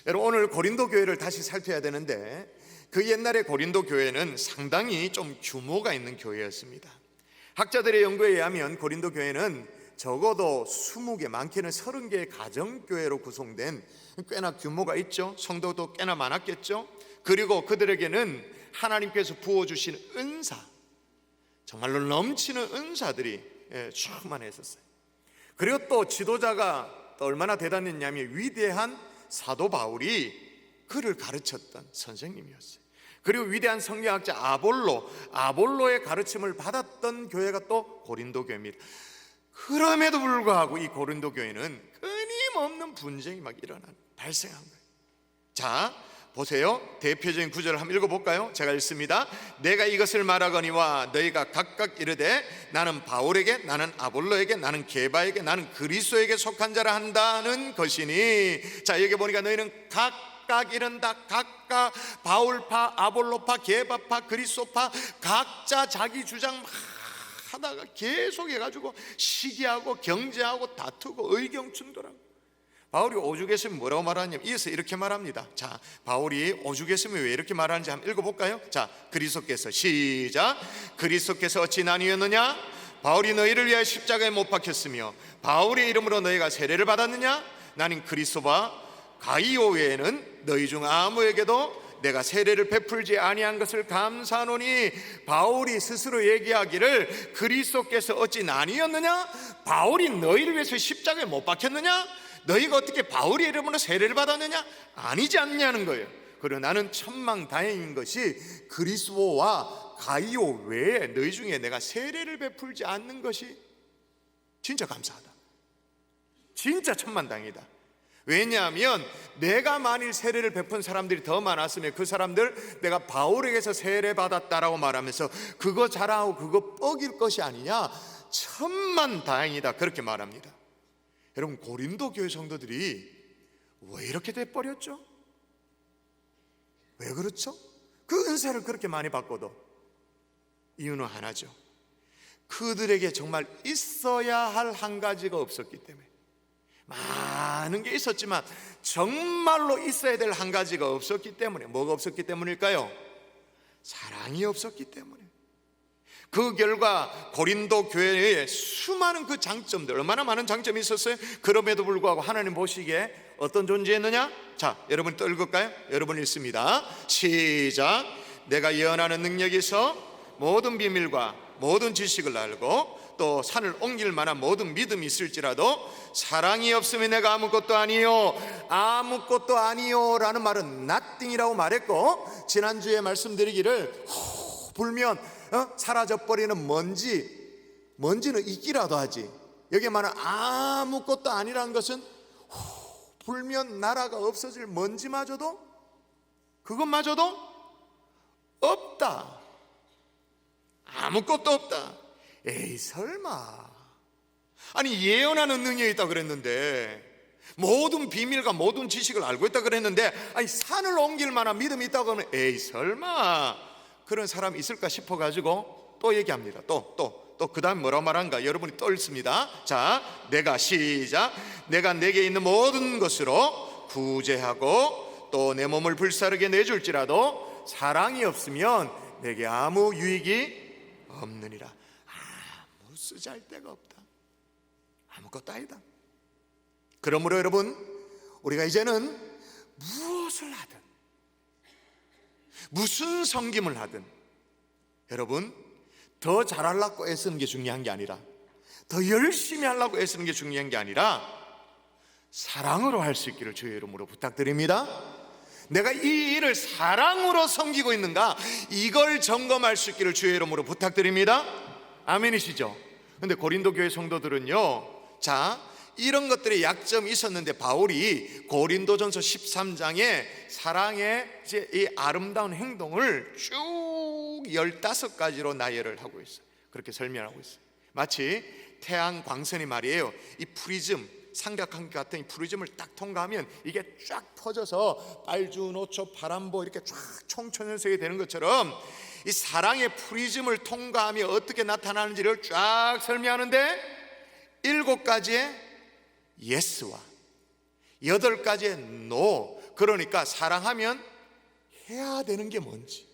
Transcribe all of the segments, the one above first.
여러분, 오늘 고린도 교회를 다시 살펴야 되는데, 그 옛날에 고린도 교회는 상당히 좀 규모가 있는 교회였습니다. 학자들의 연구에 의하면 고린도 교회는 적어도 20개, 많게는 30개의 가정교회로 구성된 꽤나 규모가 있죠. 성도도 꽤나 많았겠죠. 그리고 그들에게는 하나님께서 부어주신 은사, 정말로 넘치는 은사들이 충만했었어요. 그리고 또 지도자가 또 얼마나 대단했냐면 위대한 사도 바울이 그를 가르쳤던 선생님이었어요. 그리고 위대한 성경학자 아볼로의 가르침을 받았던 교회가 또 고린도 교회입니다. 그럼에도 불구하고 이 고린도 교회는 끊임없는 분쟁이 막 발생한 거예요. 자, 보세요. 대표적인 구절을 한번 읽어볼까요? 제가 읽습니다. 내가 이것을 말하거니와 너희가 각각 이르되 나는 바울에게, 나는 아볼로에게, 나는 게바에게, 나는 그리스도에게 속한 자라 한다는 것이니. 자, 여기 보니까 너희는 각각 이른다. 각각 바울파, 아볼로파, 게바파, 그리스도파, 각자 자기 주장 막 하다가 계속 해가지고 시기하고 경제하고 다투고 의견 충돌하고. 바울이 오죽했으면 뭐라고 말하냐면 이어서 이렇게 말합니다. 자, 바울이 오죽했으면 왜 이렇게 말하는지 한번 읽어볼까요? 자, 그리스도께서, 시작. 그리스도께서 어찌 나뉘었느냐? 바울이 너희를 위하여 십자가에 못 박혔으며 바울의 이름으로 너희가 세례를 받았느냐? 나는 그리스도와 가이오 외에는 너희 중 아무에게도 내가 세례를 베풀지 아니한 것을 감사하노니. 바울이 스스로 얘기하기를 그리스도께서 어찌 나뉘었느냐? 바울이 너희를 위해서 십자가에 못 박혔느냐? 너희가 어떻게 바울의 이름으로 세례를 받았느냐? 아니지 않냐는 거예요. 그리고 나는 천만다행인 것이 그리스도와 가이오 외에 너희 중에 내가 세례를 베풀지 않는 것이 진짜 감사하다. 진짜 천만다행이다. 왜냐하면 내가 만일 세례를 베푼 사람들이 더 많았으면 그 사람들 내가 바울에게서 세례 받았다라고 말하면서 그거 자랑하고 그거 뻐길 것이 아니냐, 천만다행이다, 그렇게 말합니다. 여러분, 고린도 교회 성도들이 왜 이렇게 돼버렸죠? 왜 그렇죠? 그 은혜를 그렇게 많이 받고도 이유는 하나죠. 그들에게 정말 있어야 할 한 가지가 없었기 때문에. 많은 게 있었지만 정말로 있어야 될 한 가지가 없었기 때문에. 뭐가 없었기 때문일까요? 사랑이 없었기 때문에. 그 결과 고린도 교회에 수많은 그 장점들, 얼마나 많은 장점이 있었어요. 그럼에도 불구하고 하나님 보시기에 어떤 존재였느냐? 자, 여러분 또 읽을까요? 여러분 읽습니다. 시작. 내가 예언하는 능력이 있어 모든 비밀과 모든 지식을 알고 또 산을 옮길 만한 모든 믿음이 있을지라도 사랑이 없으면 내가 아무것도 아니요. 아무것도 아니요 라는 말은 nothing이라고 말했고, 지난주에 말씀드리기를 불면 사라져버리는 먼지는 있기라도 하지, 여기에 말하는 아무것도 아니라는 것은 불면 나라가 없어질 먼지마저도, 그것마저도 없다. 아무것도 없다. 에이 설마. 아니, 예언하는 능력이 있다고 그랬는데, 모든 비밀과 모든 지식을 알고 있다고 그랬는데, 아니 산을 옮길 만한 믿음이 있다고 하면 에이 설마 그런 사람이 있을까 싶어가지고 또 얘기합니다. 또 그 다음 뭐라고 말한가? 여러분이 또 읽습니다. 자, 내가, 시작. 내가 내게 있는 모든 것으로 구제하고 또 내 몸을 불사르게 내줄지라도 사랑이 없으면 내게 아무 유익이 없느니라. 아무 쓰잘데가 없다. 아무것도 아니다. 그러므로 여러분, 우리가 이제는 무엇을 하든 무슨 섬김을 하든 여러분, 더 잘하려고 애쓰는 게 중요한 게 아니라, 더 열심히 하려고 애쓰는 게 중요한 게 아니라 사랑으로 할 수 있기를 주의 이름으로 부탁드립니다. 내가 이 일을 사랑으로 섬기고 있는가, 이걸 점검할 수 있기를 주의 이름으로 부탁드립니다. 아멘이시죠? 근데 고린도 교회 성도들은요, 자, 이런 것들의 약점이 있었는데 바울이 고린도전서 13장에 사랑의 이제 이 아름다운 행동을 쭉 15가지로 나열을 하고 있어요. 그렇게 설명하고 있어요. 마치 태양 광선이 말이에요, 이 프리즘, 삼각형 같은 이 프리즘을 딱 통과하면 이게 쫙 퍼져서 빨주노초 파란보 이렇게 쫙 총천연색이 되는 것처럼 이 사랑의 프리즘을 통과하며 어떻게 나타나는지를 쫙 설명하는데, 7가지의 예스와 8가지의 노, 그러니까 사랑하면 해야 되는 게 뭔지,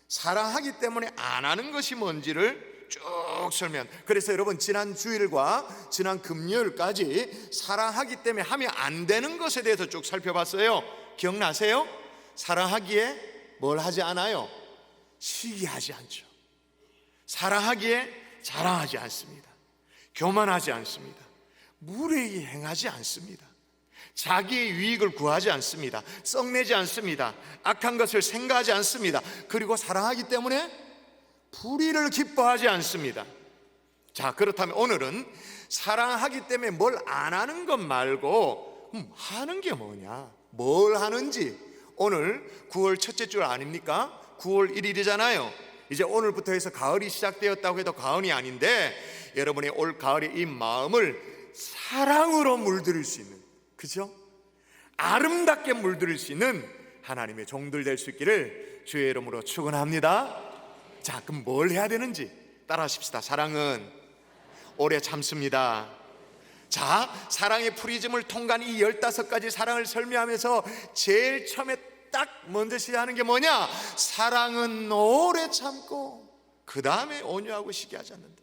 사랑하기 때문에 안 하는 것이 뭔지를 쭉 설명. 그래서 여러분 지난 주일과 지난 금요일까지 사랑하기 때문에 하면 안 되는 것에 대해서 쭉 살펴봤어요. 기억나세요? 사랑하기에 뭘 하지 않아요? 시기하지 않죠. 사랑하기에 자랑하지 않습니다. 교만하지 않습니다. 무례히 행하지 않습니다. 자기의 유익을 구하지 않습니다. 썩내지 않습니다. 악한 것을 생각하지 않습니다. 그리고 사랑하기 때문에 불의를 기뻐하지 않습니다. 자, 그렇다면 오늘은 사랑하기 때문에 뭘 안 하는 것 말고 하는 게 뭐냐, 뭘 하는지. 오늘 9월 첫째 주 아닙니까? 9월 1일이잖아요 이제 오늘부터 해서 가을이 시작되었다고 해도 가을이 아닌데, 여러분의 올 가을의 이 마음을 사랑으로 물들일 수 있는, 그죠? 아름답게 물들일 수 있는 하나님의 종들 될 수 있기를 주의 이름으로 축원합니다. 자, 그럼 뭘 해야 되는지 따라 하십시다. 사랑은 오래 참습니다. 자, 사랑의 프리즘을 통과한 이 15가지 사랑을 설명하면서 제일 처음에 딱 먼저 시작하는 게 뭐냐? 사랑은 오래 참고 그 다음에 온유하고 시기하지 않는다.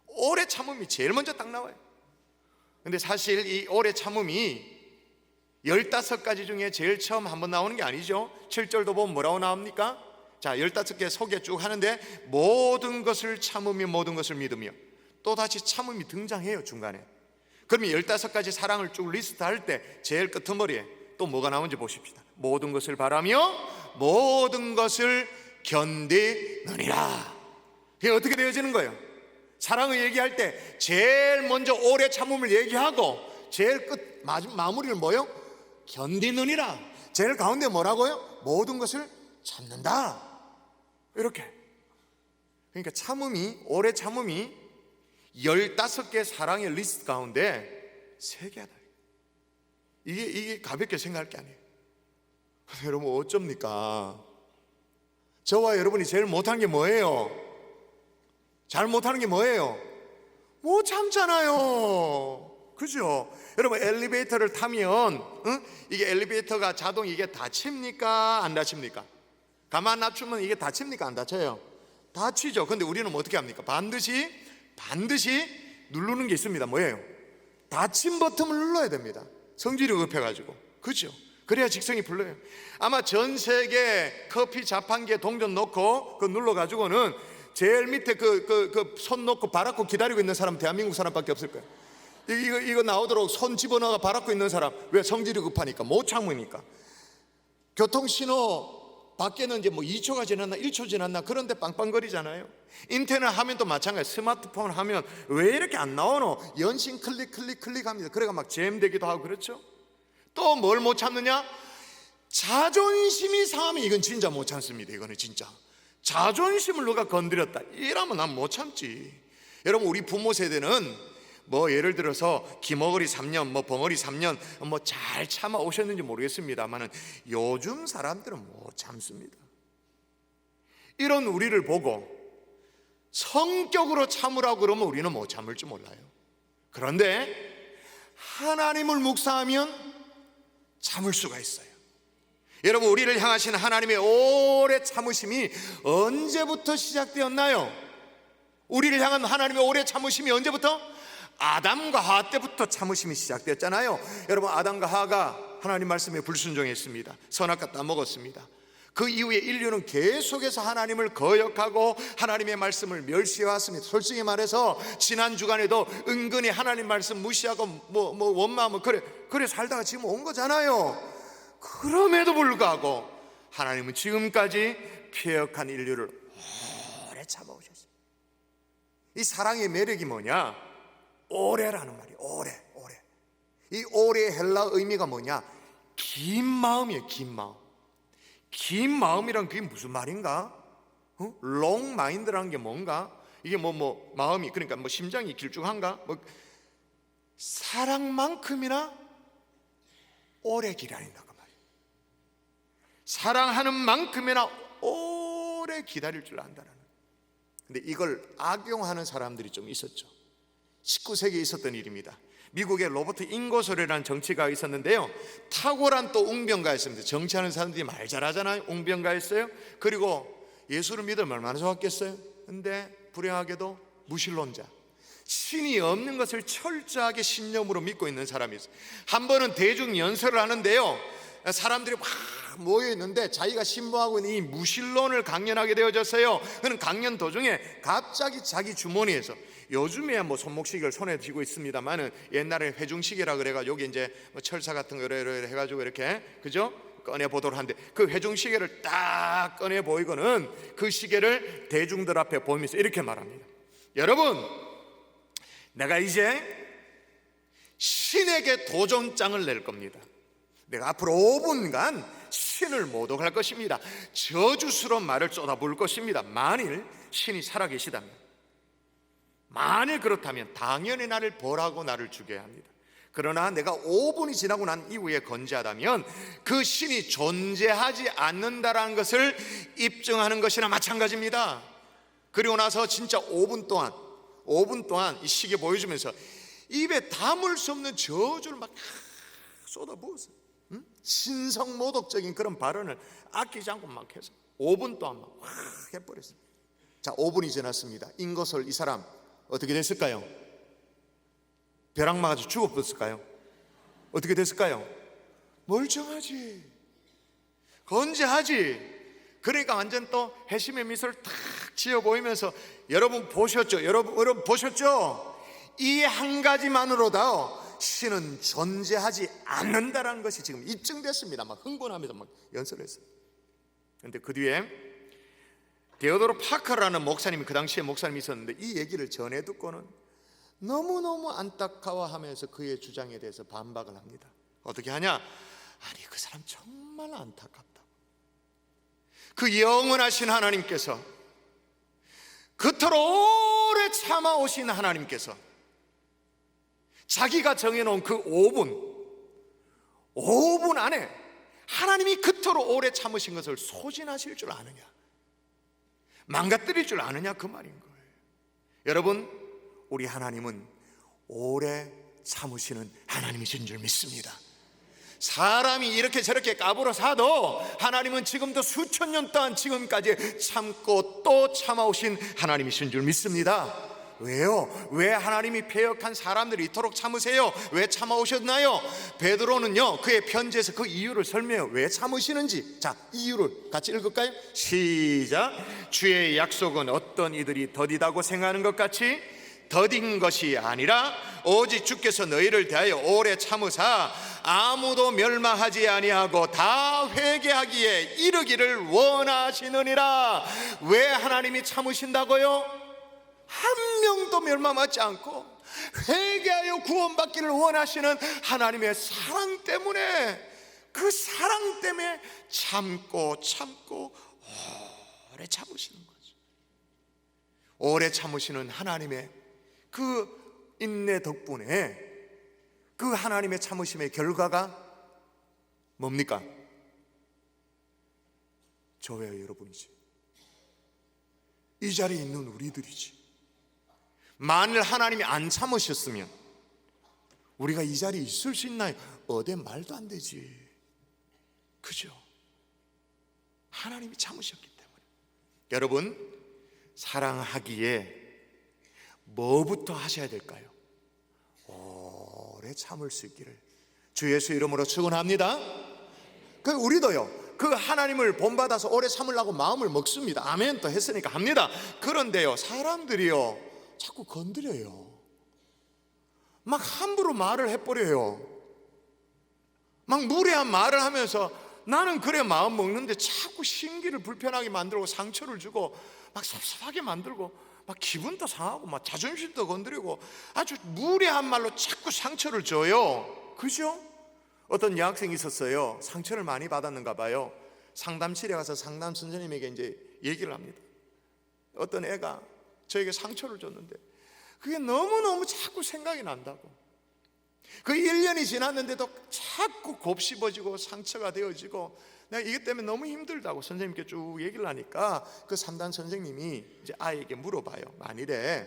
오래 참음이 제일 먼저 딱 나와요. 근데 사실 이 오래 참음이 15가지 중에 제일 처음 한번 나오는 게 아니죠. 7절도 보면 뭐라고 나옵니까? 자, 15개 소개 쭉 하는데 모든 것을 참으며 모든 것을 믿으며, 또 다시 참음이 등장해요 중간에. 그러면 15가지 사랑을 쭉 리스트할 때 제일 끄트머리에 또 뭐가 나오는지 보십시다. 모든 것을 바라며 모든 것을 견디느니라. 이게 어떻게 되어지는 거예요? 사랑을 얘기할 때 제일 먼저 오래 참음을 얘기하고 제일 끝 마무리는 뭐예요? 견디느니라. 제일 가운데 뭐라고요? 모든 것을 참는다. 이렇게. 그러니까 참음이, 오래 참음이 15개 사랑의 리스트 가운데 3개다. 이게 가볍게 생각할 게 아니에요. 여러분 어쩝니까? 저와 여러분이 제일 못한 게 뭐예요? 잘 못하는 게 뭐예요? 못 참잖아요. 그죠? 여러분 엘리베이터를 타면 이게 엘리베이터가 자동 이게 닫힙니까? 안 닫힙니까? 가만 놔두면 이게 닫힙니까? 안 닫혀요? 닫히죠. 근데 우리는 어떻게 합니까? 반드시 누르는 게 있습니다. 뭐예요? 닫힌 버튼을 눌러야 됩니다. 성질이 급해가지고. 그죠? 그래야 직성이 풀려요. 아마 전 세계 커피 자판기에 동전 넣고 그거 눌러가지고는 제일 밑에 그 손 놓고 바라고 기다리고 있는 사람 대한민국 사람밖에 없을 거예요. 이거 나오도록 손 집어넣어가 바라고 있는 사람. 왜? 성질이 급하니까, 못 참으니까. 교통신호 밖에는 이제 뭐 2초가 지났나 1초 지났나 그런데 빵빵거리잖아요. 인터넷 하면 또 마찬가지. 스마트폰 하면 왜 이렇게 안 나오노? 연신 클릭합니다. 그래가 막 잼되기도 하고 그렇죠. 또 뭘 못 참느냐? 자존심이 상하면 이건 진짜 못 참습니다. 이거는 진짜 자존심을 누가 건드렸다 이러면 난 못 참지. 여러분 우리 부모 세대는 뭐 예를 들어서 기머거리 3년 뭐 벙어리 3년 뭐 잘 참아 오셨는지 모르겠습니다만은 요즘 사람들은 못 참습니다. 이런 우리를 보고 성격으로 참으라고 그러면 우리는 못 참을 줄 몰라요. 그런데 하나님을 묵상하면 참을 수가 있어요. 여러분 우리를 향하신 하나님의 오래 참으심이 언제부터 시작되었나요? 우리를 향한 하나님의 오래 참으심이 언제부터? 아담과 하와 때부터 참으심이 시작되었잖아요. 여러분 아담과 하와가 하나님 말씀에 불순종했습니다. 선악과 따먹었습니다. 그 이후에 인류는 계속해서 하나님을 거역하고 하나님의 말씀을 멸시해왔습니다. 솔직히 말해서 지난 주간에도 은근히 하나님 말씀 무시하고 뭐 원망하면 그래 살다가 지금 온 거잖아요. 그럼에도 불구하고 하나님은 지금까지 폐역한 인류를 오래 참아오셨어요. 이 사랑의 매력이 뭐냐? 오래라는 말이에요. 오래. 이 오래의 헬라 의미가 뭐냐? 긴 마음이에요. 긴 마음. 긴 마음이란 그게 무슨 말인가? long mind라는 게 뭔가? 이게 뭐 마음이 그러니까 뭐 심장이 길쭉한가? 뭐 사랑만큼이나 오래 기다린다 그 말이에요. 사랑하는 만큼이나 오래 기다릴 줄 안다라는. 근데 이걸 악용하는 사람들이 좀 있었죠. 19세기에 있었던 일입니다. 미국에 로버트 잉거솔이라는 정치가가 있었는데요, 탁월한 또 웅변가였습니다. 정치하는 사람들이 말 잘하잖아요. 웅변가였어요. 그리고 예수를 믿으면 얼마나 좋았겠어요. 근데 불행하게도 무신론자, 신이 없는 것을 철저하게 신념으로 믿고 있는 사람이 있어요. 한 번은 대중 연설을 하는데요, 사람들이 막 모여 있는데 자기가 신봉하고 있는 이 무신론을 강연하게 되어졌어요. 그는 강연 도중에 갑자기 자기 주머니에서, 요즘에야 뭐 손목시계를 손에 쥐고 있습니다만은 옛날에 회중시계라 그래가지고 여기 이제 뭐 철사 같은 거를 해가지고 이렇게, 그죠? 꺼내 보도록 하는데, 그 회중시계를 딱 꺼내 보이고는 그 시계를 대중들 앞에 보이면서 이렇게 말합니다. 여러분, 내가 이제 신에게 도전장을 낼 겁니다. 내가 앞으로 5분간 신을 모독할 것입니다. 저주스러운 말을 쏟아부을 것입니다. 만일 신이 살아계시다면, 만일 그렇다면 당연히 나를 벌하고 나를 죽여야 합니다. 그러나 내가 5분이 지나고 난 이후에 건재하다면 그 신이 존재하지 않는다라는 것을 입증하는 것이나 마찬가지입니다. 그리고 나서 진짜 5분 동안 이 시계 보여주면서 입에 담을 수 없는 저주를 막 쏟아부었어요. 신성모독적인 그런 발언을 아끼지 않고 막 해서 5분 동안 막 해버렸어요. 자, 5분이 지났습니다. 잉거솔 이 사람 어떻게 됐을까요? 벼락 맞아서 죽었을까요? 어떻게 됐을까요? 멀쩡하지, 건재하지. 그러니까 완전 또 회심의 미소를 탁 지어 보이면서, 여러분 보셨죠? 여러분 보셨죠? 이 한 가지만으로도 신은 존재하지 않는다라는 것이 지금 입증됐습니다. 막 흥분하면서 막 연설했어요. 그런데 그 뒤에 데오도로 파커라는 목사님이, 그 당시에 목사님이 있었는데, 이 얘기를 전해 듣고는 너무너무 안타까워하면서 그의 주장에 대해서 반박을 합니다. 어떻게 하냐? 아니, 그 사람 정말 안타깝다. 그 영원하신 하나님께서, 그토록 오래 참아오신 하나님께서 자기가 정해놓은 그 5분 안에 하나님이 그토록 오래 참으신 것을 소진하실 줄 아느냐, 망가뜨릴 줄 아느냐, 그 말인 거예요. 여러분, 우리 하나님은 오래 참으시는 하나님이신 줄 믿습니다. 사람이 이렇게 저렇게 까불어 사도 하나님은 지금도 수천 년 동안 지금까지 참고 또 참아오신 하나님이신 줄 믿습니다. 왜요? 왜 하나님이 패역한 사람들이 이토록 참으세요? 왜 참아오셨나요? 베드로는요, 그의 편지에서 그 이유를 설명해요. 왜 참으시는지. 자, 이유를 같이 읽을까요? 시작. 주의 약속은 어떤 이들이 더디다고 생각하는 것 같이 더딘 것이 아니라 오직 주께서 너희를 대하여 오래 참으사 아무도 멸망하지 아니하고 다 회개하기에 이르기를 원하시느니라. 왜 하나님이 참으신다고요? 한 명도 멸망하지 않고 회개하여 구원받기를 원하시는 하나님의 사랑 때문에, 그 사랑 때문에 참고 오래 참으시는 거죠. 오래 참으시는 하나님의 그 인내 덕분에 그 하나님의 참으심의 결과가 뭡니까? 저와 여러분이지. 이 자리에 있는 우리들이지. 만일 하나님이 안 참으셨으면 우리가 이 자리에 있을 수 있나요? 어디 말도 안 되지. 그죠? 하나님이 참으셨기 때문에. 여러분, 사랑하기에 뭐부터 하셔야 될까요? 오래 참을 수 있기를 주 예수 이름으로 축원합니다. 그 우리도요, 그 하나님을 본받아서 오래 참으려고 마음을 먹습니다. 아멘 또 했으니까 합니다. 그런데요, 사람들이요 자꾸 건드려요. 막 함부로 말을 해버려요. 막 무례한 말을 하면서 나는 그래 마음 먹는데 자꾸 심기를 불편하게 만들고 상처를 주고 막 섭섭하게 만들고 막 기분도 상하고 막 자존심도 건드리고 아주 무례한 말로 자꾸 상처를 줘요. 그죠? 어떤 여학생이 있었어요. 상처를 많이 받았는가 봐요. 상담실에 가서 상담 선생님에게 이제 얘기를 합니다. 어떤 애가 저에게 상처를 줬는데 그게 너무너무 자꾸 생각이 난다고. 그 1년이 지났는데도 자꾸 곱씹어지고 상처가 되어지고 내가 이것 때문에 너무 힘들다고 선생님께 쭉 얘기를 하니까 그 상담 선생님이 이제 아이에게 물어봐요. 만일에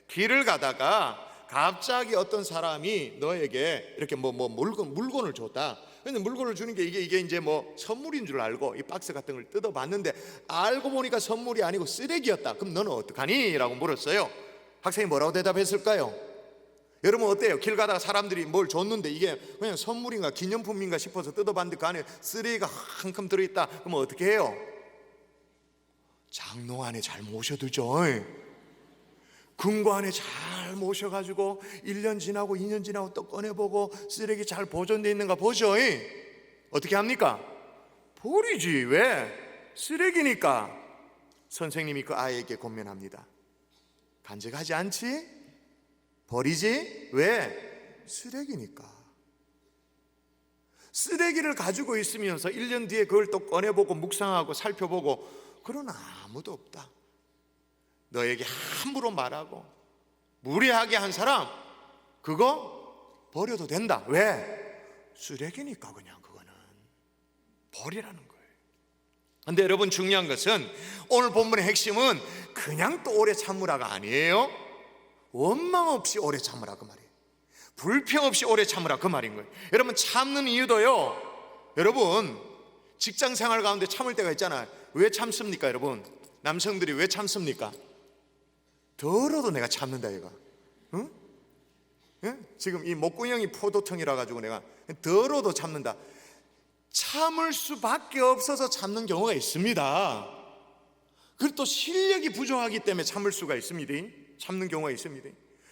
길을 가다가 갑자기 어떤 사람이 너에게 이렇게 물건을 줬다. 근데 물건을 주는 게 이게 이제 뭐 선물인 줄 알고 이 박스 같은 걸 뜯어봤는데 알고 보니까 선물이 아니고 쓰레기였다. 그럼 너는 어떡하니? 라고 물었어요. 학생이 뭐라고 대답했을까요? 여러분 어때요? 길 가다가 사람들이 뭘 줬는데 이게 그냥 선물인가 기념품인가 싶어서 뜯어봤는데 그 안에 쓰레기가 한 큼 들어있다. 그러면 어떻게 해요? 장롱 안에 잘 모셔두죠. 금고 안에 잘 모셔가지고 1년 지나고 2년 지나고 또 꺼내보고 쓰레기 잘 보존되어 있는가 보죠. 어떻게 합니까? 버리지. 왜? 쓰레기니까. 선생님이 그 아이에게 권면합니다. 간직하지 않지? 버리지? 왜? 쓰레기니까. 쓰레기를 가지고 있으면서 1년 뒤에 그걸 또 꺼내보고 묵상하고 살펴보고 그런 아무도 없다. 너에게 함부로 말하고 무례하게 한 사람 그거 버려도 된다. 왜? 쓰레기니까. 그냥 그거는 버리라는 거예요. 근데 여러분 중요한 것은 오늘 본문의 핵심은 그냥 또 오래 참으라가 아니에요. 원망 없이 오래 참으라 그 말이에요. 불평 없이 오래 참으라 그 말인 거예요. 여러분 참는 이유도요, 여러분 직장생활 가운데 참을 때가 있잖아요. 왜 참습니까? 여러분 남성들이 왜 참습니까? 더러도 내가 참는다 얘가. 응? 예? 지금 이 목구멍이 포도청이라 가지고 내가 더러도 참는다. 참을 수밖에 없어서 참는 경우가 있습니다. 그리고 또 실력이 부족하기 때문에 참을 수가 있습니다. 참는 경우가 있습니다.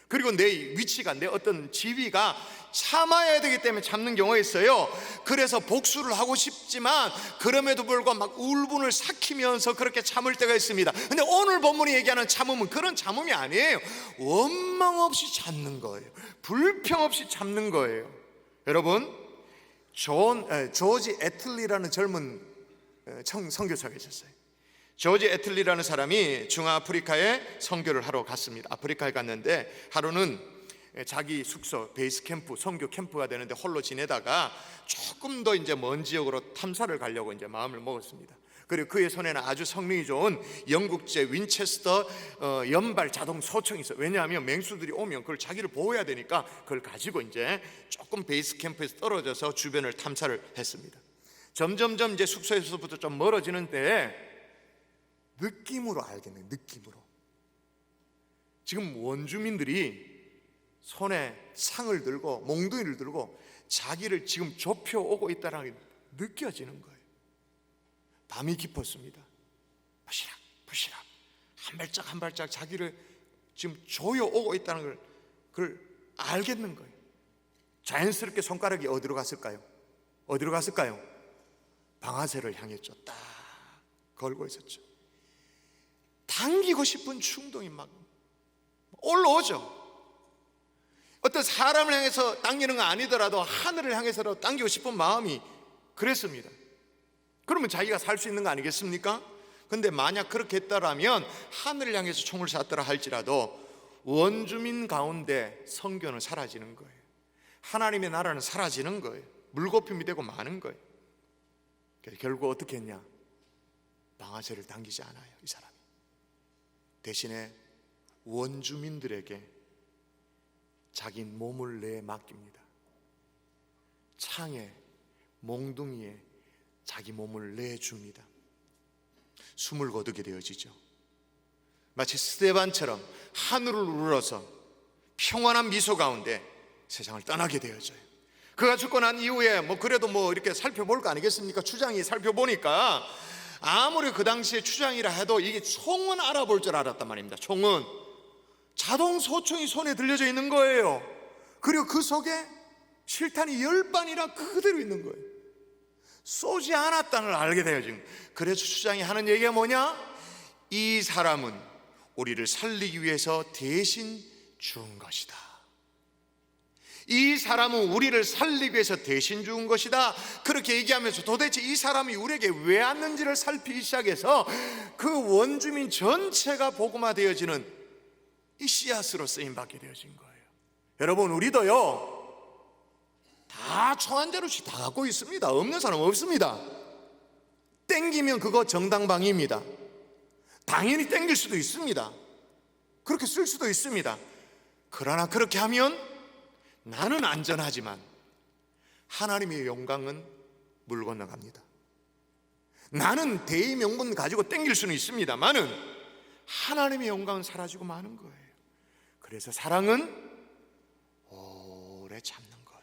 그리고 내 위치가, 내 어떤 지위가 참아야 되기 때문에 참는 경우가 있어요. 그래서 복수를 하고 싶지만 그럼에도 불구하고 막 울분을 삭히면서 그렇게 참을 때가 있습니다. 근데 오늘 본문이 얘기하는 참음은 그런 참음이 아니에요. 원망 없이 참는 거예요. 불평 없이 참는 거예요. 여러분 조지 애틀리라는 젊은 선교사가 있었어요. 조지 애틀리라는 사람이 중아프리카에 선교를 하러 갔습니다. 아프리카에 갔는데 하루는 자기 숙소 베이스 캠프, 선교 캠프가 되는데 홀로 지내다가 조금 더 이제 먼 지역으로 탐사를 가려고 이제 마음을 먹었습니다. 그리고 그의 손에는 아주 성능이 좋은 영국제 윈체스터 연발 자동 소총이 있어요. 왜냐하면 맹수들이 오면 그걸 자기를 보호해야 되니까 그걸 가지고 이제 조금 베이스 캠프에서 떨어져서 주변을 탐사를 했습니다. 점점점 이제 숙소에서부터 좀 멀어지는데 느낌으로 알겠네요. 느낌으로. 지금 원주민들이 손에 창을 들고 몽둥이를 들고 자기를 지금 좁혀오고 있다는 게 느껴지는 거예요. 밤이 깊었습니다. 부시락 부시락 한 발짝 한 발짝 자기를 지금 조여오고 있다는 걸 그걸 알겠는 거예요. 자연스럽게 손가락이 어디로 갔을까요? 어디로 갔을까요? 방아쇠를 향했죠. 딱 걸고 있었죠. 당기고 싶은 충동이 막 올라오죠. 어떤 사람을 향해서 당기는 건 아니더라도 하늘을 향해서라도 당기고 싶은 마음이 그랬습니다. 그러면 자기가 살 수 있는 거 아니겠습니까? 근데 만약 그렇게 했다라면 하늘을 향해서 총을 쐈더라 할지라도 원주민 가운데 선교는 사라지는 거예요. 하나님의 나라는 사라지는 거예요. 물거품이 되고 마는 거예요. 결국 어떻게 했냐? 방아쇠를 당기지 않아요, 이 사람이. 대신에 원주민들에게 자기 몸을 내맡깁니다. 창에 몽둥이에 자기 몸을 내줍니다. 숨을 거두게 되어지죠. 마치 스데반처럼 하늘을 우러러서 평안한 미소 가운데 세상을 떠나게 되어져요. 그가 죽고 난 이후에 그래도 이렇게 살펴볼 거 아니겠습니까? 추장이 살펴보니까 아무리 그 당시에 추장이라 해도 이게 총은 알아볼 줄 알았단 말입니다. 총은 자동 소총이 손에 들려져 있는 거예요. 그리고 그 속에 실탄이 10발이나 그대로 있는 거예요. 쏘지 않았다는 걸 알게 되어진 거예요. 그래서 추장이 하는 얘기가 뭐냐? 이 사람은 우리를 살리기 위해서 대신 죽은 것이다. 이 사람은 우리를 살리기 위해서 대신 죽은 것이다. 그렇게 얘기하면서 도대체 이 사람이 우리에게 왜 왔는지를 살피기 시작해서 그 원주민 전체가 복음화되어지는 이 씨앗으로 쓰임받게 되어진 거예요. 여러분 우리도요 다 총 한 자루씩 다 갖고 있습니다. 없는 사람 없습니다. 땡기면 그거 정당방위입니다. 당연히 땡길 수도 있습니다. 그렇게 쓸 수도 있습니다. 그러나 그렇게 하면 나는 안전하지만 하나님의 영광은 물 건너갑니다. 나는 대의 명분 가지고 땡길 수는 있습니다만은 하나님의 영광은 사라지고 마는 거예요. 그래서 사랑은 오래 참는 거예요.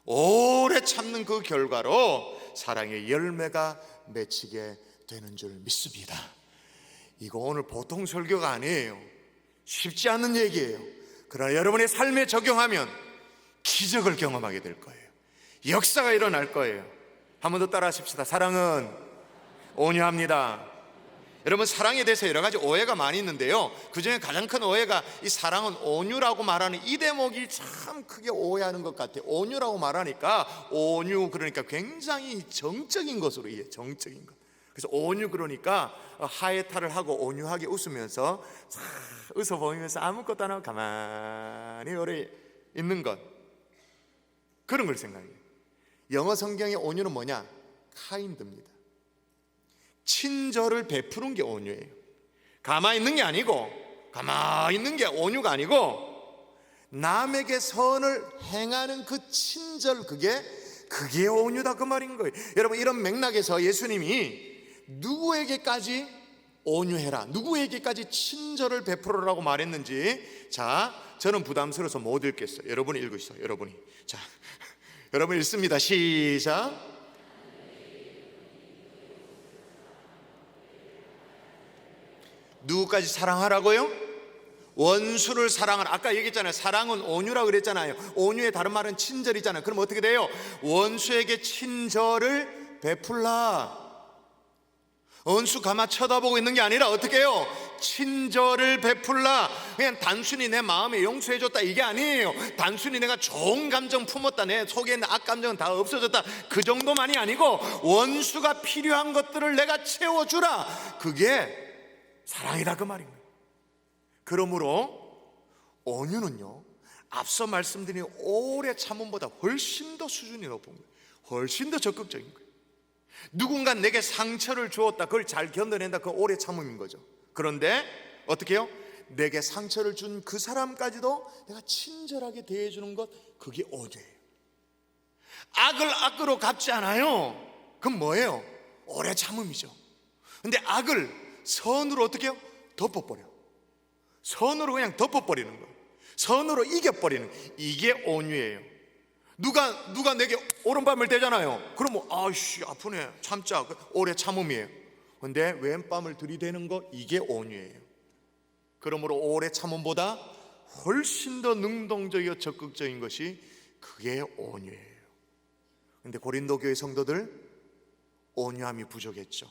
오래 참는 그 결과로 사랑의 열매가 맺히게 되는 줄 믿습니다. 이거 오늘 보통 설교가 아니에요. 쉽지 않은 얘기예요. 그러나 여러분의 삶에 적용하면 기적을 경험하게 될 거예요. 역사가 일어날 거예요. 한 번 더 따라 하십시다. 사랑은 온유합니다. 여러분, 사랑에 대해서 여러 가지 오해가 많이 있는데요, 그 중에 가장 큰 오해가 이 사랑은 온유라고 말하는 이 대목이 참 크게 오해하는 것 같아요. 온유라고 말하니까 온유 그러니까 굉장히 정적인 것으로 이해해요. 정적인 것. 그래서 온유 그러니까 하회탈을 하고 온유하게 웃으면서 웃어 보이면서 아무것도 안 하고 가만히 오래 있는 것, 그런 걸 생각해요. 영어 성경의 온유는 뭐냐? 카인드입니다. 친절을 베푸는 게 온유예요. 가만히 있는 게 아니고, 가만히 있는 게 온유가 아니고, 남에게 선을 행하는 그 친절, 그게 온유다 그 말인 거예요. 여러분, 이런 맥락에서 예수님이 누구에게까지 온유해라, 누구에게까지 친절을 베풀어라고 말했는지, 자, 저는 부담스러워서 못 읽겠어요. 여러분이 읽으시죠. 여러분이. 자, 여러분 읽습니다. 시작. 누구까지 사랑하라고요? 원수를 사랑하라. 아까 얘기했잖아요. 사랑은 온유라고 그랬잖아요. 온유의 다른 말은 친절이잖아요. 그럼 어떻게 돼요? 원수에게 친절을 베풀라. 원수 가만 쳐다보고 있는 게 아니라 어떻게 해요? 친절을 베풀라. 그냥 단순히 내 마음에 용서해줬다 이게 아니에요. 단순히 내가 좋은 감정 품었다, 내 속에 있는 악감정은 다 없어졌다, 그 정도만이 아니고 원수가 필요한 것들을 내가 채워주라. 그게 사랑이다 그 말입니다. 그러므로 온유는요, 앞서 말씀드린 오래 참음보다 훨씬 더 수준이 높은 거예요. 훨씬 더 적극적인 거예요. 누군가 내게 상처를 주었다, 그걸 잘 견뎌낸다, 그건 오래 참음인 거죠. 그런데 어떻게 해요? 내게 상처를 준 그 사람까지도 내가 친절하게 대해주는 것, 그게 온유예요. 악을 악으로 갚지 않아요. 그건 뭐예요? 오래 참음이죠. 근데 악을 선으로 어떻게 해요? 덮어버려. 선으로 그냥 덮어버리는 거예요. 선으로 이겨버리는 거예요. 이게 온유예요. 누가 내게 오른밤을 대잖아요. 그러면 아이씨 아프네, 참자, 오래 참음이에요. 근데 왼밤을 들이대는 거, 이게 온유예요. 그러므로 오래 참음보다 훨씬 더 능동적이고 적극적인 것이 그게 온유예요. 근데 고린도 교회 성도들 온유함이 부족했죠.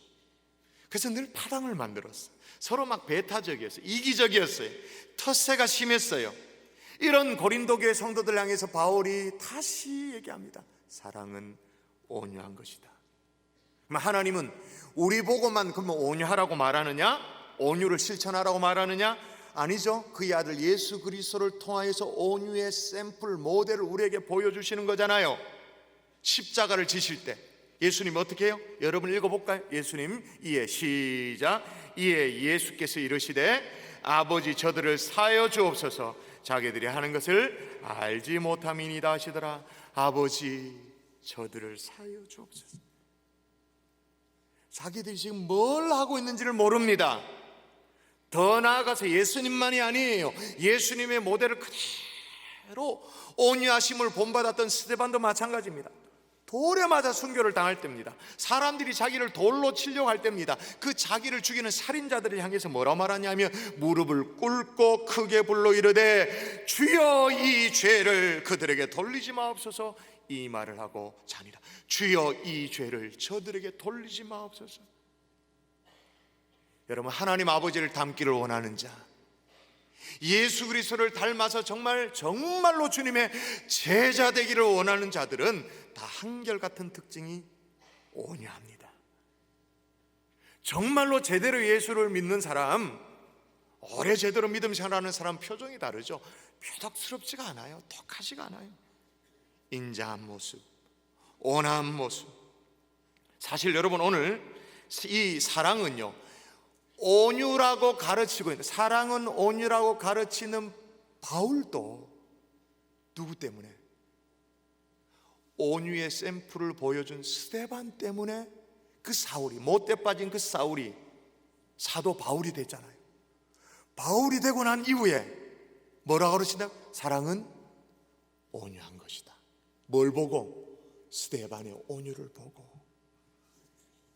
그래서 늘 파당을 만들었어요. 서로 막 배타적이었어요. 이기적이었어요. 텃세가 심했어요. 이런 고린도 교회 성도들 향해서 바울이 다시 얘기합니다. 사랑은 온유한 것이다. 하나님은 우리 보고만 그러면 온유하라고 말하느냐? 온유를 실천하라고 말하느냐? 아니죠. 그의 아들 예수 그리스도를 통하여서 온유의 샘플, 모델을 우리에게 보여주시는 거잖아요. 십자가를 지실 때 예수님 어떻게 해요? 여러분 읽어볼까요? 예수님 이에 시작. 이에 예수께서 이르시되 아버지 저들을 사하여 주옵소서, 자기들이 하는 것을 알지 못함이니이다 하시더라. 아버지 저들을 사하여 주옵소서. 자기들이 지금 뭘 하고 있는지를 모릅니다. 더 나아가서 예수님만이 아니에요. 예수님의 모델을 그대로 온유하심을 본받았던 스데반도 마찬가지입니다. 돌에 맞아 순교를 당할 때입니다. 사람들이 자기를 돌로 치려고 할 때입니다. 그 자기를 죽이는 살인자들을 향해서 뭐라 말하냐면 무릎을 꿇고 크게 불러 이르되 주여 이 죄를 그들에게 돌리지 마옵소서, 이 말을 하고 자니라. 주여 이 죄를 저들에게 돌리지 마옵소서. 여러분, 하나님 아버지를 닮기를 원하는 자, 예수 그리스도를 닮아서 정말로 주님의 제자 되기를 원하는 자들은 다 한결같은 특징이 온유합니다. 정말로 제대로 예수를 믿는 사람, 오래 제대로 믿음 생활하는 사람 표정이 다르죠. 표독스럽지가 않아요. 독하지가 않아요. 인자한 모습, 온화한 모습. 사실 여러분, 오늘 이 사랑은요, 온유라고 가르치고 있는, 사랑은 온유라고 가르치는 바울도 누구 때문에? 온유의 샘플을 보여준 스데반 때문에 그 사울이, 못돼 빠진 그 사울이 사도 바울이 됐잖아요. 바울이 되고 난 이후에 뭐라고 그러시나? 사랑은 온유한 것이다. 뭘 보고? 스데반의 온유를 보고.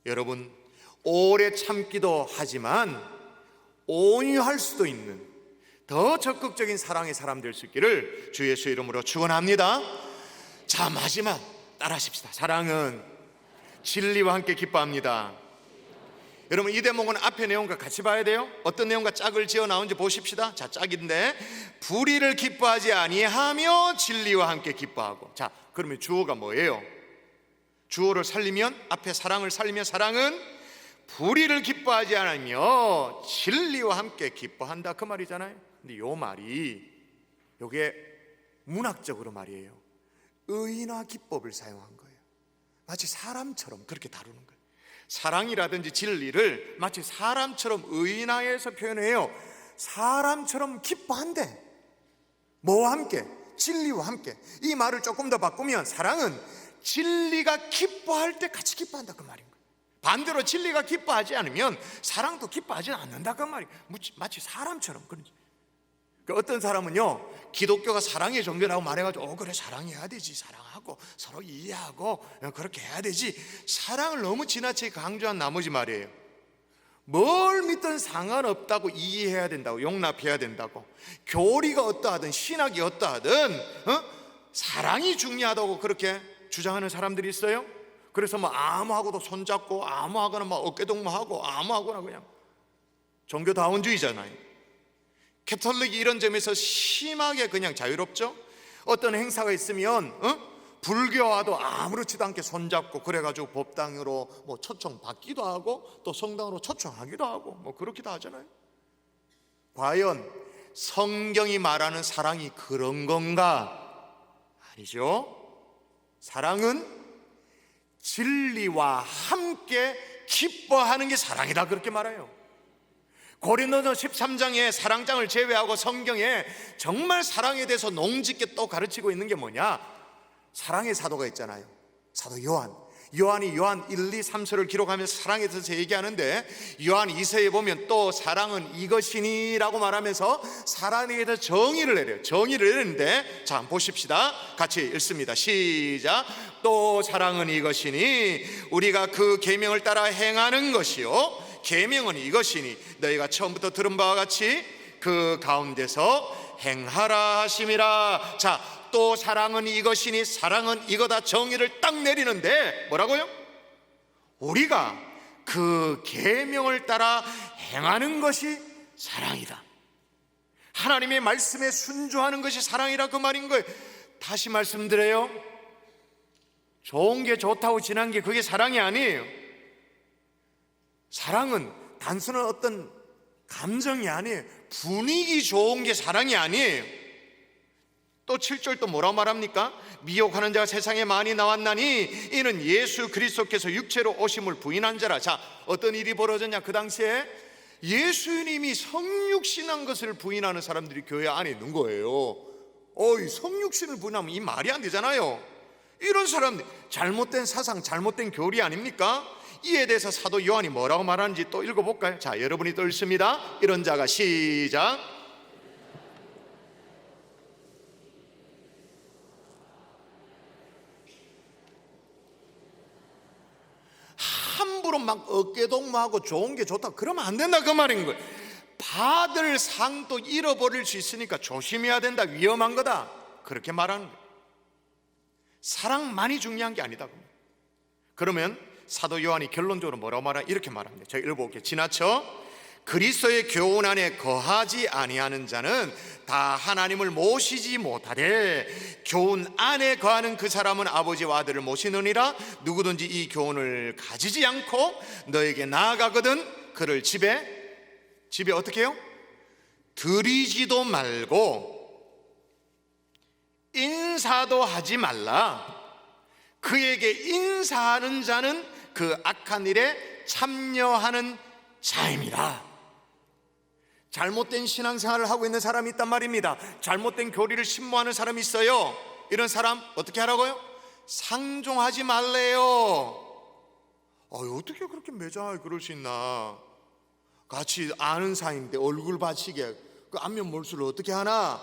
여러분, 오래 참기도 하지만 온유할 수도 있는 더 적극적인 사랑의 사람 될 수 있기를 주 예수 이름으로 축원합니다. 자, 마지막 따라하십시다. 사랑은 진리와 함께 기뻐합니다. 여러분, 이 대목은 앞에 내용과 같이 봐야 돼요. 어떤 내용과 짝을 지어 나온지 보십시다. 자, 짝인데 불의를 기뻐하지 아니하며 진리와 함께 기뻐하고. 자, 그러면 주어가 뭐예요? 주어를 살리면, 앞에 사랑을 살리면 사랑은 불의를 기뻐하지 않으며 진리와 함께 기뻐한다, 그 말이잖아요. 근데 요 말이, 요게 문학적으로 말이에요, 의인화 기법을 사용한 거예요. 마치 사람처럼 그렇게 다루는 거예요. 사랑이라든지 진리를 마치 사람처럼 의인화해서 표현해요. 사람처럼 기뻐한대. 뭐와 함께? 진리와 함께. 이 말을 조금 더 바꾸면 사랑은 진리가 기뻐할 때 같이 기뻐한다, 그 말인 거예요. 반대로 진리가 기뻐하지 않으면 사랑도 기뻐하지 않는다, 그 말이에요. 마치 사람처럼. 어떤 사람은요, 기독교가 사랑의 종교라고 말해가지고 그래, 사랑해야 되지, 사랑하고 서로 이해하고 그렇게 해야 되지, 사랑을 너무 지나치게 강조한 나머지 말이에요, 뭘 믿든 상관없다고, 이해해야 된다고, 용납해야 된다고, 교리가 어떠하든 신학이 어떠하든 사랑이 중요하다고 그렇게 주장하는 사람들이 있어요. 그래서 뭐 아무하고도 손잡고, 아무하거나 막 어깨동무하고, 아무하거나 그냥 종교다원주의잖아요. 캐톨릭이 이런 점에서 심하게 그냥 자유롭죠. 어떤 행사가 있으면 불교와도 아무렇지도 않게 손잡고 그래가지고 법당으로 뭐 초청받기도 하고 또 성당으로 초청하기도 하고 뭐 그렇기도 하잖아요. 과연 성경이 말하는 사랑이 그런 건가? 아니죠. 사랑은 진리와 함께 기뻐하는 게 사랑이다, 그렇게 말해요. 고린도서 13장에 사랑장을 제외하고 성경에 정말 사랑에 대해서 농짓게 또 가르치고 있는 게 뭐냐? 사랑의 사도가 있잖아요. 사도 요한이 요한 1, 2, 3서를 기록하면서 사랑에 대해서 얘기하는데, 요한 2서에 보면 또 사랑은 이것이니 라고 말하면서 사랑에 대해서 정의를 내려요. 정의를 내리는데, 자, 한번 보십시다. 같이 읽습니다. 시작. 또 사랑은 이것이니 우리가 그 계명을 따라 행하는 것이요, 계명은 이것이니 너희가 처음부터 들은 바와 같이 그 가운데서 행하라 하심이라. 자, 또 사랑은 이것이니, 사랑은 이거다, 정의를 딱 내리는데 뭐라고요? 우리가 그 계명을 따라 행하는 것이 사랑이다. 하나님의 말씀에 순종하는 것이 사랑이라, 그 말인 거예요. 다시 말씀드려요, 좋은 게 좋다고 지난 게 그게 사랑이 아니에요. 사랑은 단순한 어떤 감정이 아니에요. 분위기 좋은 게 사랑이 아니에요. 또 7절 또 뭐라고 말합니까? 미혹하는 자가 세상에 많이 나왔나니 이는 예수 그리스도께서 육체로 오심을 부인한 자라. 자, 어떤 일이 벌어졌냐? 그 당시에 예수님이 성육신한 것을 부인하는 사람들이 교회 안에 있는 거예요. 성육신을 부인하면 이 말이 안 되잖아요. 이런 사람들, 잘못된 사상, 잘못된 교리 아닙니까? 이에 대해서 사도 요한이 뭐라고 말하는지 또 읽어볼까요? 자, 여러분이 또 읽습니다. 이런 자가, 시작. 함부로 막 어깨동무하고 좋은 게 좋다 그러면 안 된다, 그 말인 거예요. 받을 상도 잃어버릴 수 있으니까 조심해야 된다, 위험한 거다, 그렇게 말하는 거예요. 사랑만이 중요한 게 아니다. 그러면 사도 요한이 결론적으로 뭐라고 말하냐? 이렇게 말합니다. 제가 읽어볼게요. 지나쳐 그리스도의 교훈 안에 거하지 아니하는 자는 다 하나님을 모시지 못하되 교훈 안에 거하는 그 사람은 아버지와 아들을 모시느니라. 누구든지 이 교훈을 가지지 않고 너에게 나아가거든 그를 집에 어떻게 해요? 들이지도 말고 인사도 하지 말라. 그에게 인사하는 자는 그 악한 일에 참여하는 자입니다. 잘못된 신앙생활을 하고 있는 사람이 있단 말입니다. 잘못된 교리를 신모하는 사람이 있어요. 이런 사람 어떻게 하라고요? 상종하지 말래요. 어떻게 그렇게 매장하게 그럴 수 있나? 같이 아는 사이인데 얼굴 받치게 그 안면 몰수를 어떻게 하나?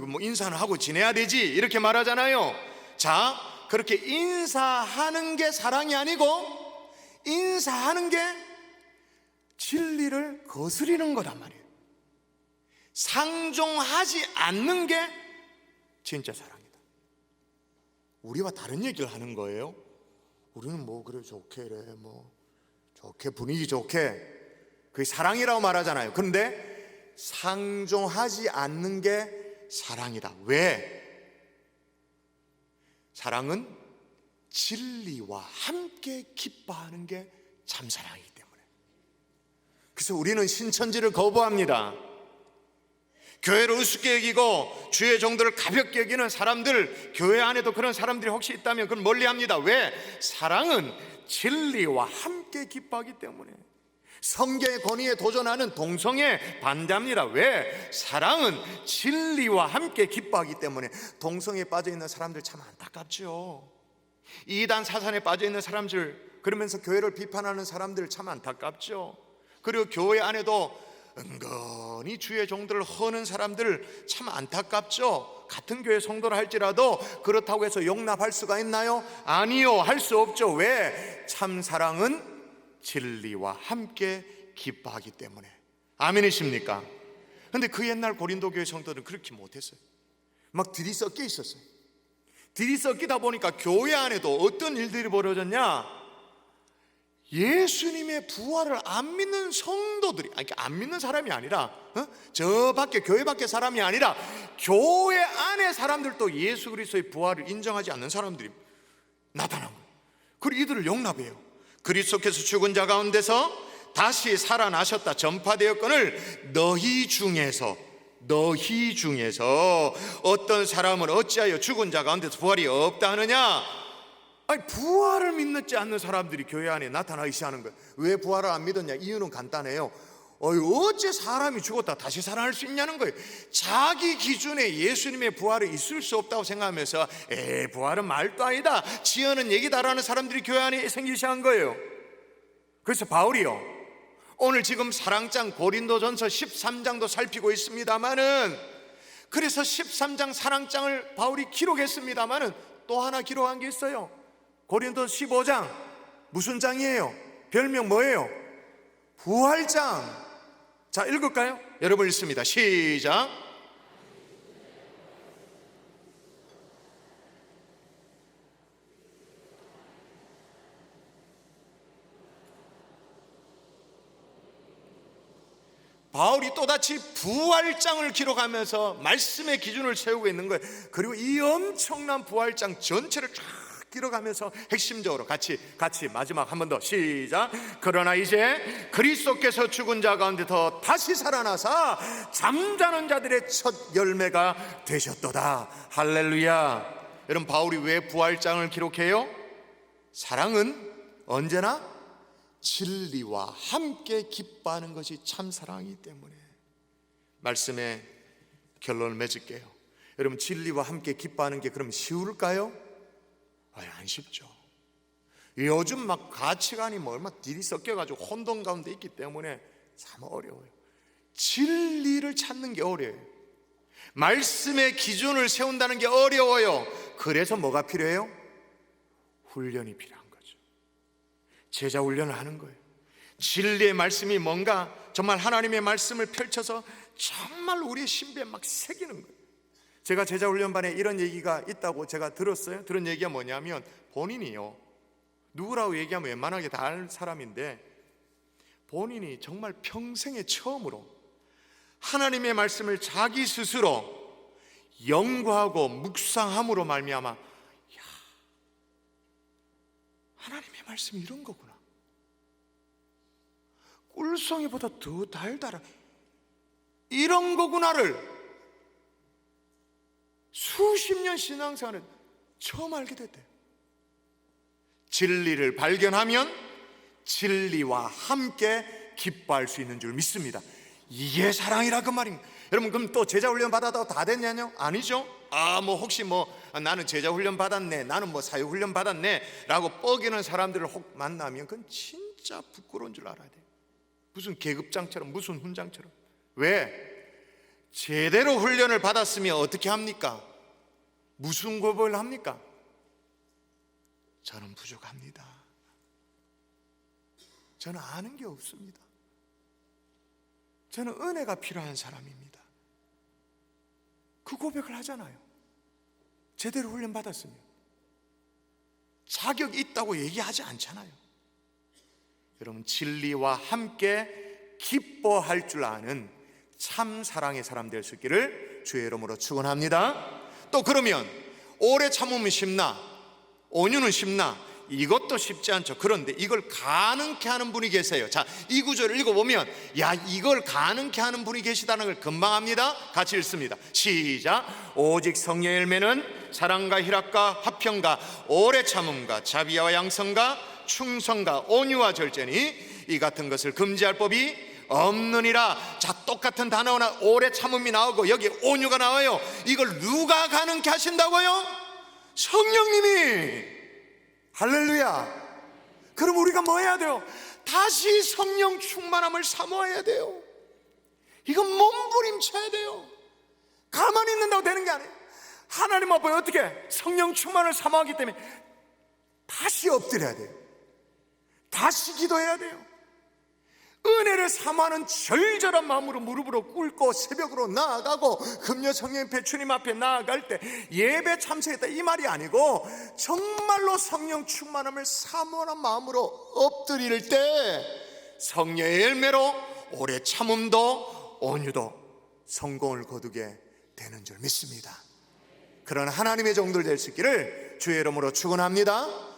뭐 인사는 하고 지내야 되지 이렇게 말하잖아요. 자, 그렇게 인사하는 게 사랑이 아니고 인사하는 게 진리를 거스리는 거란 말이에요. 상종하지 않는 게 진짜 사랑이다. 우리와 다른 얘기를 하는 거예요. 우리는 뭐 그래 좋게 이래 뭐 좋게 분위기 좋게 그게 사랑이라고 말하잖아요. 그런데 상종하지 않는 게 사랑이다. 왜? 사랑은 진리와 함께 기뻐하는 게 참사랑이기 때문에. 그래서 우리는 신천지를 거부합니다. 교회를 우습게 여기고 주의 정도를 가볍게 여기는 사람들, 교회 안에도 그런 사람들이 혹시 있다면 그건 멀리합니다. 왜? 사랑은 진리와 함께 기뻐하기 때문에. 성경의 권위에 도전하는 동성애 반대합니다. 왜? 사랑은 진리와 함께 기뻐하기 때문에. 동성애에 빠져있는 사람들 참 안타깝죠. 이단 사산에 빠져있는 사람들, 그러면서 교회를 비판하는 사람들 참 안타깝죠. 그리고 교회 안에도 은근히 주의 종들을 허는 사람들 참 안타깝죠. 같은 교회 성도를 할지라도 그렇다고 해서 용납할 수가 있나요? 아니요, 할 수 없죠. 왜? 참 사랑은 진리와 함께 기뻐하기 때문에. 아멘이십니까? 근데 그 옛날 고린도 교회 성도들은 그렇게 못했어요. 막 들이섞여 있었어요. 들이섞이다 보니까 교회 안에도 어떤 일들이 벌어졌냐? 예수님의 부활을 안 믿는 성도들이, 안 믿는 사람이 아니라 저 밖에 교회 밖에 사람이 아니라 교회 안에 사람들도 예수 그리스도의 부활을 인정하지 않는 사람들이 나타난 거예요. 그리고 이들을 용납해요. 그리스도께서 죽은 자 가운데서 다시 살아나셨다 전파되었거늘 너희 중에서 어떤 사람은 어찌하여 죽은 자 가운데서 부활이 없다 하느냐? 부활을 믿지 않는 사람들이 교회 안에 나타나기 시작하는 거예요. 왜 부활을 안 믿었냐? 이유는 간단해요. 어째 사람이 죽었다 다시 살아날 수 있냐는 거예요. 자기 기준에 예수님의 부활이 있을 수 없다고 생각하면서 부활은 말도 아니다, 지어낸 얘기다라는 사람들이 교회 안에 생기기 시작한 거예요. 그래서 바울이요, 오늘 지금 사랑장 고린도전서 13장도 살피고 있습니다마는, 그래서 13장 사랑장을 바울이 기록했습니다마는 또 하나 기록한 게 있어요. 고린도 15장 무슨 장이에요? 별명 뭐예요? 부활장. 자, 읽을까요? 여러분 읽습니다. 시작. 바울이 또다시 부활장을 기록하면서 말씀의 기준을 세우고 있는 거예요. 그리고 이 엄청난 부활장 전체를 쫙 기록하면서 핵심적으로 같이 마지막 한 번 더 시작. 그러나 이제 그리스도께서 죽은 자 가운데서 다시 살아나사 잠자는 자들의 첫 열매가 되셨도다. 할렐루야. 여러분, 바울이 왜 부활장을 기록해요? 사랑은 언제나 진리와 함께 기뻐하는 것이 참 사랑이기 때문에. 말씀의 결론을 맺을게요. 여러분, 진리와 함께 기뻐하는 게 그럼 쉬울까요? 안 쉽죠. 요즘 막 가치관이 얼마나 딜이 섞여가지고 혼돈 가운데 있기 때문에 참 어려워요. 진리를 찾는 게 어려워요. 말씀의 기준을 세운다는 게 어려워요. 그래서 뭐가 필요해요? 훈련이 필요한 거죠. 제자 훈련을 하는 거예요. 진리의 말씀이 뭔가 정말 하나님의 말씀을 펼쳐서 정말 우리의 신비에 막 새기는 거예요. 제가 제자훈련반에 이런 얘기가 있다고 제가 들었어요. 들은 얘기가 뭐냐면, 본인이요, 누구라고 얘기하면 웬만하게 다 알 사람인데, 본인이 정말 평생에 처음으로 하나님의 말씀을 자기 스스로 연구하고 묵상함으로 말미암아, 하나님의 말씀이 이런 거구나, 꿀송이보다 더 달달한 이런 거구나를 수십 년 신앙생활에 처음 알게 됐대요. 진리를 발견하면 진리와 함께 기뻐할 수 있는 줄 믿습니다. 이게 사랑이라 그 말입니다. 여러분, 그럼 또 제자 훈련 받았다고 다 됐냐뇨? 아니죠. 혹시 나는 제자 훈련 받았네, 나는 사역 훈련 받았네 라고 뻐기는 사람들을 혹 만나면 그건 진짜 부끄러운 줄 알아야 돼요. 무슨 계급장처럼, 무슨 훈장처럼. 왜? 제대로 훈련을 받았으면 어떻게 합니까? 무슨 고백을 합니까? 저는 부족합니다. 저는 아는 게 없습니다. 저는 은혜가 필요한 사람입니다. 그 고백을 하잖아요. 제대로 훈련 받았으면. 자격 있다고 얘기하지 않잖아요. 여러분, 진리와 함께 기뻐할 줄 아는 참 사랑의 사람 될 수 있기를 주의 이름으로 축원합니다. 또 그러면 오래 참으면 쉽나? 온유는 쉽나? 이것도 쉽지 않죠. 그런데 이걸 가능케 하는 분이 계세요. 자, 이 구절을 읽어보면 이걸 가능케 하는 분이 계시다는 걸 금방 압니다. 같이 읽습니다. 시작. 오직 성령의 열매는 사랑과 희락과 화평과 오래 참음과 자비와 양성과 충성과 온유와 절제니 이 같은 것을 금지할 법이 없느니라. 자, 똑같은 단어나 오래 참음이 나오고 여기 온유가 나와요. 이걸 누가 가능케 하신다고요? 성령님이. 할렐루야. 그럼 우리가 뭐 해야 돼요? 다시 성령 충만함을 사모해야 돼요. 이건 몸부림쳐야 돼요. 가만히 있는다고 되는 게 아니에요. 하나님 앞에 어떻게 성령 충만을 사모하기 때문에 다시 엎드려야 돼요. 다시 기도해야 돼요. 은혜를 사모하는 절절한 마음으로 무릎으로 꿇고 새벽으로 나아가고 금요 성령 배추님 앞에 나아갈 때 예배 참석했다 이 말이 아니고 정말로 성령 충만함을 사모하는 마음으로 엎드릴 때 성령의 열매로 오래 참음도 온유도 성공을 거두게 되는 줄 믿습니다. 그런 하나님의 종들 될 수 있기를 주의 이름으로 축원합니다.